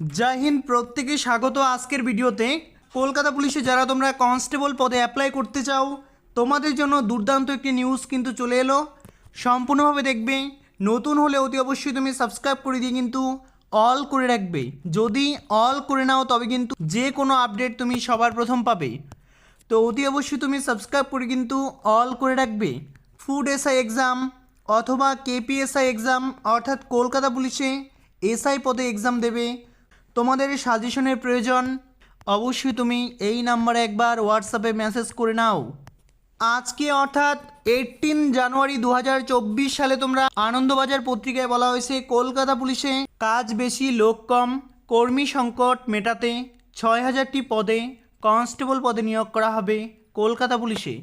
জয় হিন্দ, প্রত্যেকে স্বাগত আজকের ভিডিওতে। কলকাতা পুলিশে যারা তোমরা কনস্টেবল পদে অ্যাপ্লাই করতে চাও, তোমাদের জন্য দুর্দান্ত একটি নিউজ কিন্তু চলে এলো। সম্পূর্ণভাবে দেখবে। নতুন হলে অতি অবশ্যই তুমি সাবস্ক্রাইব করে দিয়ে কিন্তু অল করে রাখবে। যদি অল করে নাও তবে কিন্তু যে কোনো আপডেট তুমি সবার প্রথম পাবে। তো অতি অবশ্যই তুমি সাবস্ক্রাইব করে কিন্তু অল করে রাখবে। ফুড এসআই এক্সাম অথবা কেপিএসআই এক্সাম অর্থাৎ কলকাতা পুলিশে এসআই পদে এক্সাম দেবে, তোমাদের সাজেশনের প্রয়োজন। অবশ্যই তুমি এই নাম্বারে একবার হোয়াটসঅ্যাপে মেসেজ করে নাও। আজকে অর্থাৎ 18 জানুয়ারি 2024 সালে তোমরা আনন্দবাজার পত্রিকায় বলা হয়েছে কলকাতা পুলিশে কাজ বেশি লোক কম, কর্মী সংকট মেটাতে 6000টি পদে কনস্টেবল পদে নিয়োগ করা হবে কলকাতা পুলিশে।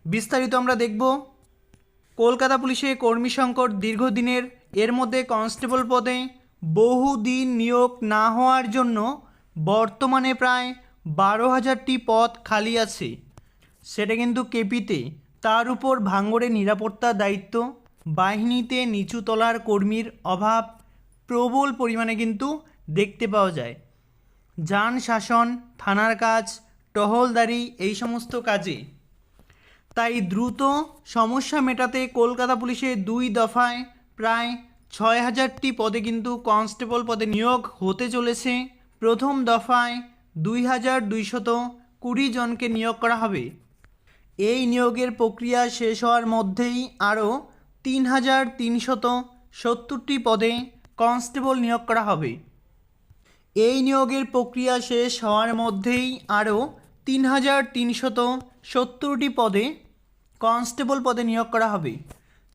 বিস্তারিত আমরা দেখব। কলকাতা পুলিশে কর্মী সংকট দীর্ঘদিনের, এর মধ্যে কনস্টেবল পদে বহুদিন নিয়োগ না হওয়ার জন্য বর্তমানে প্রায় 12,000টি পদ খালি আছে। সেটা কিন্তু কেপিতে। তার উপর ভাঙড়ে নিরাপত্তার দায়িত্ব, বাহিনীতে নিচু তলার কর্মীর অভাব প্রবল পরিমাণে কিন্তু দেখতে পাওয়া যায়। যান শাসন, থানার কাজ, টহলদারি এই সমস্ত কাজে। তাই দ্রুত সমস্যা মেটাতে কলকাতা পুলিশে 2 দফায় প্রায় 6000টি পদে কিন্তু কনস্টেবল পদে নিয়োগ হতে চলেছে। প্রথম দফায় 2220 জনকে নিয়োগ করা হবে। এই নিয়োগের প্রক্রিয়া শেষ হওয়ার মধ্যেই আরও 3370টি পদে কনস্টেবল নিয়োগ করা হবে। এই নিয়োগের প্রক্রিয়া শেষ হওয়ার মধ্যেই আরও 3370টি পদে কনস্টেবল পদে নিয়োগ করা হবে,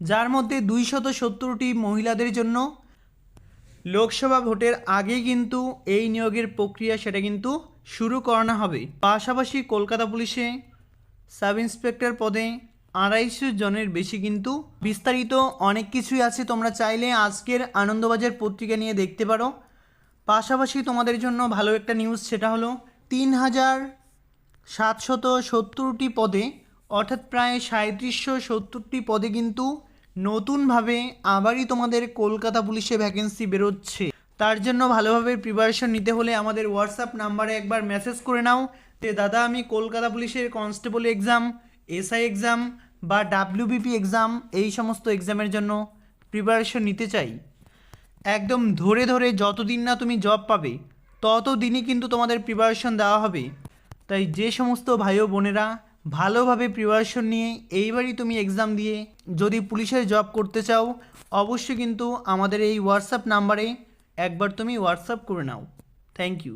যার মধ্যে 270টি মহিলাদের জন্য। লোকসভা ভোটের আগে কিন্তু এই নিয়োগের প্রক্রিয়া সেটা কিন্তু শুরু করানো হবে। পাশাপাশি কলকাতা পুলিশে সাব ইন্সপেক্টর পদে 250 জনের বেশি কিন্তু। বিস্তারিত অনেক কিছুই আছে, তোমরা চাইলে আজকের আনন্দবাজার পত্রিকা নিয়ে দেখতে পারো। পাশাপাশি তোমাদের জন্য ভালো একটা নিউজ, সেটা হলো 3770টি পদে অর্থাৎ প্রায় 3770টি পদে কিন্তু নতুনভাবে আবারই তোমাদের কলকাতা পুলিশে ভ্যাকেন্সি বেরোচ্ছে। তার জন্য ভালোভাবে প্রিপারেশন নিতে হলে আমাদের হোয়াটসঅ্যাপ নাম্বারে একবার মেসেজ করে নাও যে দাদা আমি কলকাতা পুলিশের কনস্টেবল এক্সাম, এসআই এক্সাম বা ডাব্লিউবিপি এক্সাম এই সমস্ত এক্সামের জন্য প্রিপারেশন নিতে চাই। একদম ধরে ধরে যতদিন না তুমি জব পাবে ততদিনই কিন্তু তোমাদের প্রিপারেশন দেওয়া হবে। তাই যে সমস্ত ভাই ও বোনেরা ভালোভাবে প্রিপারেশন নিয়ে এইবারই তুমি এক্সাম দিয়ে যদি পুলিশের জব করতে চাও, অবশ্যই কিন্তু আমাদের এই হোয়াটসঅ্যাপ নাম্বারে একবার তুমি হোয়াটসঅ্যাপ করে নাও। Thank you.